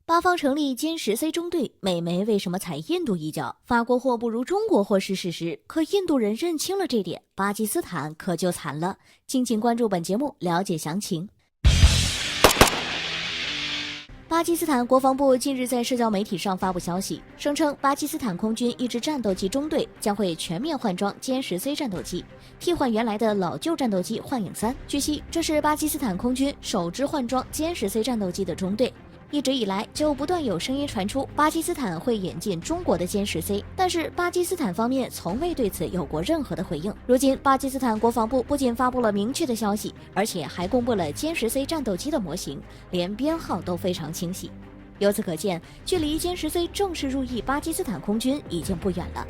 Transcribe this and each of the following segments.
巴方成立歼10C 中队，美媒为什么踩印度一脚？法国货不如中国货是事实，可印度人认清了这点，巴基斯坦可就惨了。敬请关注本节目，了解详情。巴基斯坦国防部近日在社交媒体上发布消息，声称巴基斯坦空军一支战斗机中队将会全面换装歼10C 战斗机，替换原来的老旧战斗机幻影3。据悉，这是巴基斯坦空军首支换装歼10C 战斗机的中队。一直以来就不断有声音传出巴基斯坦会引进中国的歼10C，但是巴基斯坦方面从未对此有过任何的回应。如今，巴基斯坦国防部不仅发布了明确的消息，而且还公布了歼10C 战斗机的模型，连编号都非常清晰。由此可见，距离歼10C正式入役巴基斯坦空军已经不远了。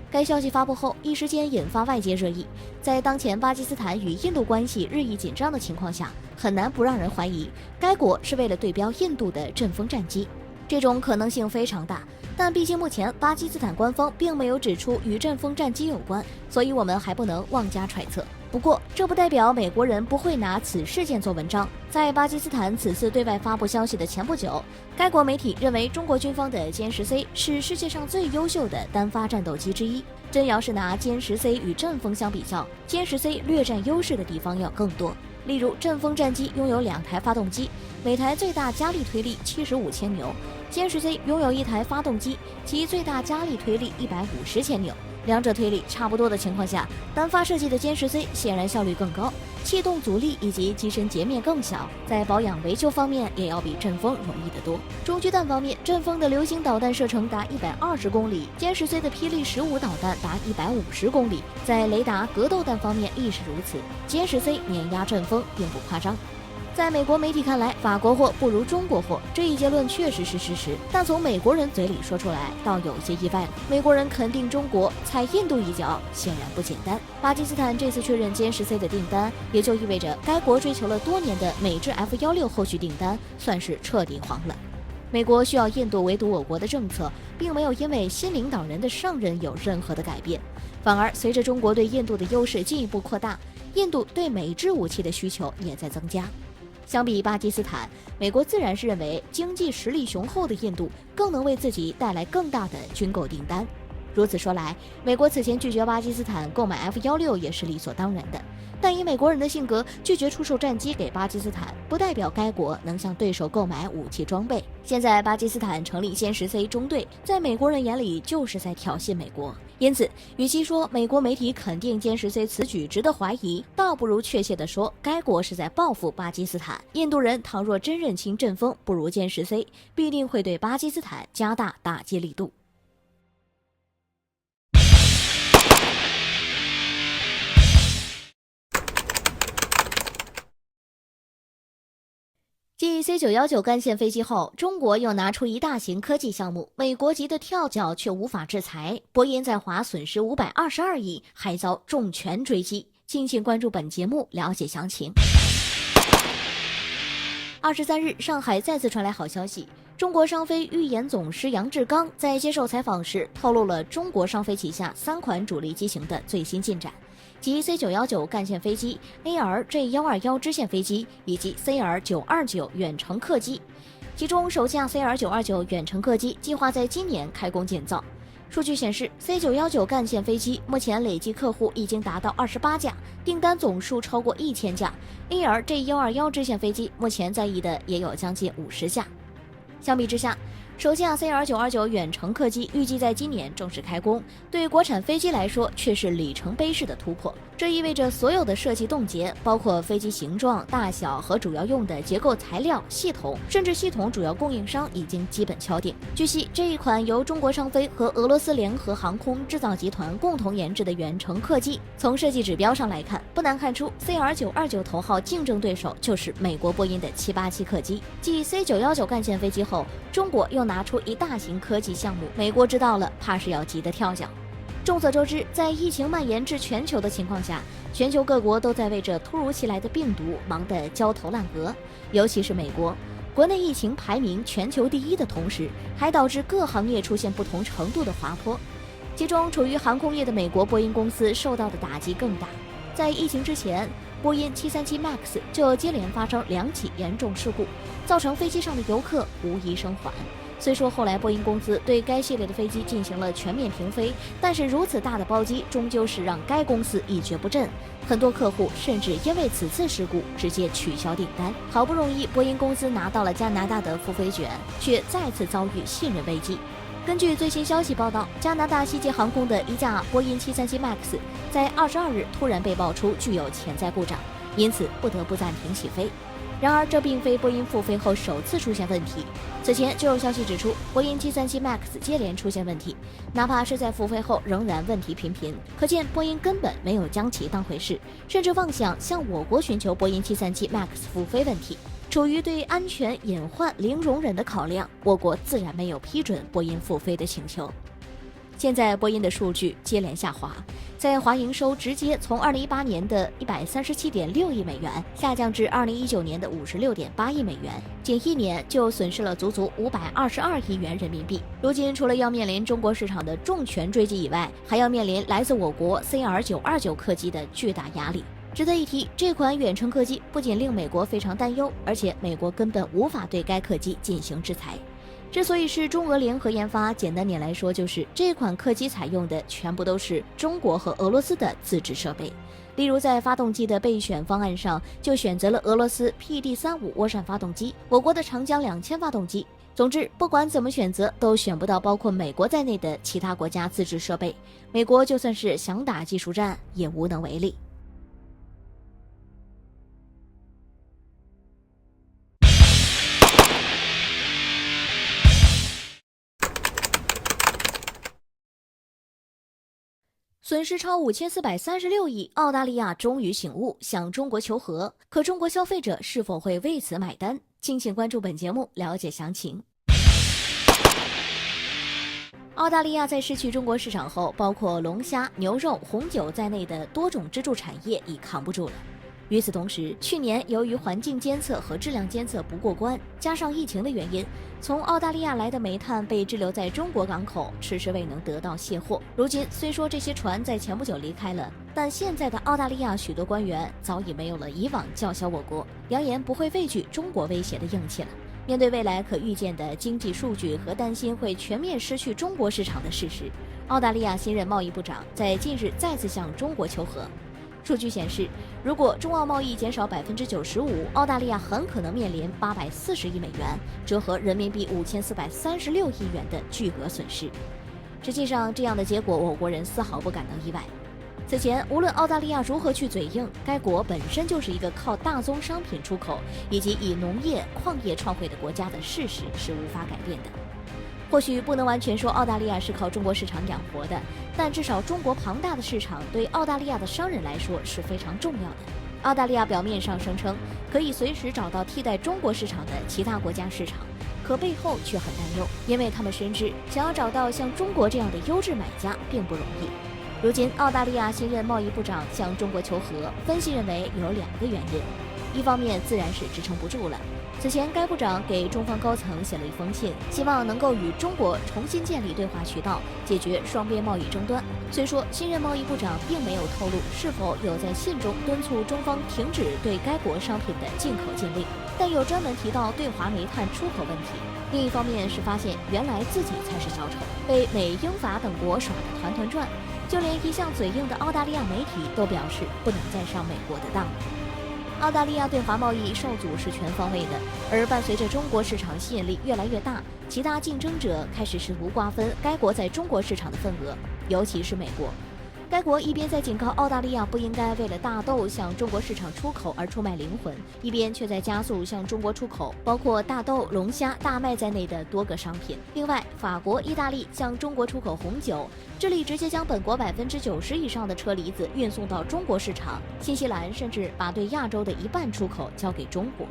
该消息发布后，一时间引发外界热议。在当前巴基斯坦与印度关系日益紧张的情况下，很难不让人怀疑该国是为了对标印度的阵风战机。这种可能性非常大，但毕竟目前巴基斯坦官方并没有指出与阵风战机有关，所以我们还不能妄加揣测。不过，这不代表美国人不会拿此事件做文章。在巴基斯坦此次对外发布消息的前不久，该国媒体认为中国军方的歼10C是世界上最优秀的单发战斗机之一。真要是拿歼10C与阵风相比较，歼10C略占优势的地方要更多。例如，阵风战机拥有2台发动机，每台最大加力推力75千牛；歼10C拥有1台发动机，其最大加力推力150千牛。两者推力差不多的情况下，单发设计的歼10C显然效率更高，气动阻力以及机身截面更小，在保养维修方面也要比阵风容易得多。中距弹方面，阵风的流星导弹射程达120公里，歼10C的霹雳15导弹达150公里。在雷达格斗弹方面亦是如此，歼10C碾压阵风并不夸张。在美国媒体看来，法国货不如中国货，这一结论确实是事实，但从美国人嘴里说出来，倒有些意外了。美国人肯定中国，踩印度一脚，显然不简单。巴基斯坦这次确认歼10C的订单，也就意味着该国追求了多年的美制 F-16后续订单，算是彻底黄了。美国需要印度围堵我国的政策，并没有因为新领导人的上任有任何的改变，反而随着中国对印度的优势进一步扩大，印度对美制武器的需求也在增加。相比巴基斯坦，美国自然是认为经济实力雄厚的印度更能为自己带来更大的军购订单。如此说来，美国此前拒绝巴基斯坦购买 F-16也是理所当然的。但以美国人的性格，拒绝出售战机给巴基斯坦，不代表该国能向对手购买武器装备。现在巴基斯坦成立歼10C中队，在美国人眼里就是在挑衅美国。因此，与其说美国媒体肯定歼10C此举值得怀疑，倒不如确切地说，该国是在报复巴基斯坦。印度人倘若真认清阵风不如歼10C，必定会对巴基斯坦加大打击力度。继 C919 干线飞机后，中国又拿出一大型科技项目，美国急得跳脚却无法制裁，波音在华损失522亿，还遭重拳追击。敬请关注本节目，了解详情。23日，上海再次传来好消息，中国商飞预研总师杨志刚在接受采访时透露了中国商飞旗下3款主力机型的最新进展，即 C919 干线飞机、ARJ121 支线飞机以及 CR929 远程客机。其中首架 CR929 远程客机计划在今年开工建造。数据显示 ，C919 干线飞机目前累计客户已经达到28架，订单总数超过1000架。ARJ121 支线飞机目前在役的也有将近50架。相比之下，首架 CR929 远程客机预计在今年正式开工，对国产飞机来说却是里程碑式的突破。这意味着所有的设计冻结，包括飞机形状、大小和主要用的结构材料、系统，甚至系统主要供应商已经基本敲定。据悉，这一款由中国商飞和俄罗斯联合航空制造集团共同研制的远程客机，从设计指标上来看，不难看出 CR929 头号竞争对手就是美国波音的787客机。继 C919 干线飞机后，中国又拿出一大型科技项目，美国知道了，怕是要急得跳脚。众所周知，在疫情蔓延至全球的情况下，全球各国都在为这突如其来的病毒忙得焦头烂额，尤其是美国，国内疫情排名全球第一的同时，还导致各行业出现不同程度的滑坡。其中，处于航空业的美国波音公司受到的打击更大。在疫情之前，波音737 MAX 就接连发生2起严重事故，造成飞机上的游客无一生还。虽说后来波音公司对该系列的飞机进行了全面停飞，但是如此大的包机终究是让该公司一蹶不振，很多客户甚至因为此次事故直接取消订单。好不容易波音公司拿到了加拿大的付费权，却再次遭遇信任危机。根据最新消息报道，加拿大西捷航空的一架波音737 MAX 在22日突然被爆出具有潜在故障，因此不得不暂停起飞。然而，这并非波音复飞后首次出现问题。此前就有消息指出，波音737 MAX 接连出现问题，哪怕是在复飞后仍然问题频频，可见波音根本没有将其当回事，甚至妄想向我国寻求波音737 MAX 复飞问题。出于对安全隐患零容忍的考量，我国自然没有批准波音复飞的请求。现在波音的数据接连下滑，在华营收直接从2018年的137.6亿美元下降至2019年的56.8亿美元，仅1年就损失了足足522亿元人民币。如今除了要面临中国市场的重拳追击以外，还要面临来自我国 CR929 客机的巨大压力。值得一提，这款远程客机不仅令美国非常担忧，而且美国根本无法对该客机进行制裁。之所以是中俄联合研发，简单点来说，就是这款客机采用的全部都是中国和俄罗斯的自制设备。例如在发动机的备选方案上，就选择了俄罗斯 PD35 涡扇发动机，我国的长江2000发动机。总之，不管怎么选择，都选不到包括美国在内的其他国家自制设备。美国就算是想打技术战，也无能为力。损失超5436亿，澳大利亚终于醒悟，向中国求和。可中国消费者是否会为此买单？敬请关注本节目，了解详情。澳大利亚在失去中国市场后，包括龙虾、牛肉、红酒在内的多种支柱产业已扛不住了。与此同时，去年由于环境监测和质量监测不过关，加上疫情的原因，从澳大利亚来的煤炭被滞留在中国港口，迟迟未能得到卸货。如今虽说这些船在前不久离开了，但现在的澳大利亚许多官员早已没有了以往叫嚣我国、扬言不会畏惧中国威胁的硬气了。面对未来可预见的经济数据和担心会全面失去中国市场的事实，澳大利亚新任贸易部长在近日再次向中国求和。数据显示，如果中澳贸易减少95%，澳大利亚很可能面临840亿美元，折合人民币5436亿元的巨额损失。实际上，这样的结果我国人丝毫不感到意外。此前，无论澳大利亚如何去嘴硬，该国本身就是一个靠大宗商品出口以及以农业、矿业创汇的国家的事实是无法改变的。或许不能完全说澳大利亚是靠中国市场养活的，但至少中国庞大的市场对澳大利亚的商人来说是非常重要的。澳大利亚表面上声称可以随时找到替代中国市场的其他国家市场，可背后却很担忧，因为他们深知想要找到像中国这样的优质买家并不容易。如今，澳大利亚新任贸易部长向中国求和，分析认为有2个原因，一方面自然是支撑不住了。此前，该部长给中方高层写了一封信，希望能够与中国重新建立对话渠道，解决双边贸易争端。虽说新任贸易部长并没有透露是否有在信中敦促中方停止对该国商品的进口禁令，但有专门提到对华煤炭出口问题。另一方面是发现原来自己才是小丑，被美、英、法等国耍得团团转，就连一向嘴硬的澳大利亚媒体都表示不能再上美国的当了。澳大利亚对华贸易受阻是全方位的，而伴随着中国市场吸引力越来越大，其他竞争者开始试图瓜分该国在中国市场的份额，尤其是美国。该国一边在警告澳大利亚不应该为了大豆向中国市场出口而出卖灵魂，一边却在加速向中国出口包括大豆、龙虾、大麦在内的多个商品。另外，法国、意大利向中国出口红酒，智利直接将本国90%以上的车厘子运送到中国市场，新西兰甚至把对亚洲的一半出口交给中国。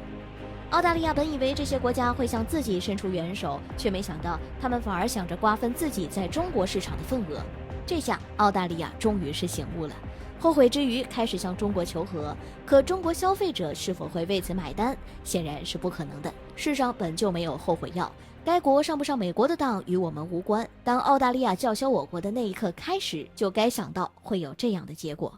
澳大利亚本以为这些国家会向自己伸出援手，却没想到他们反而想着瓜分自己在中国市场的份额。这下澳大利亚终于是醒悟了，后悔之余开始向中国求和，可中国消费者是否会为此买单，显然是不可能的。世上本就没有后悔药，该国上不上美国的当与我们无关。当澳大利亚叫嚣我国的那一刻开始，就该想到会有这样的结果。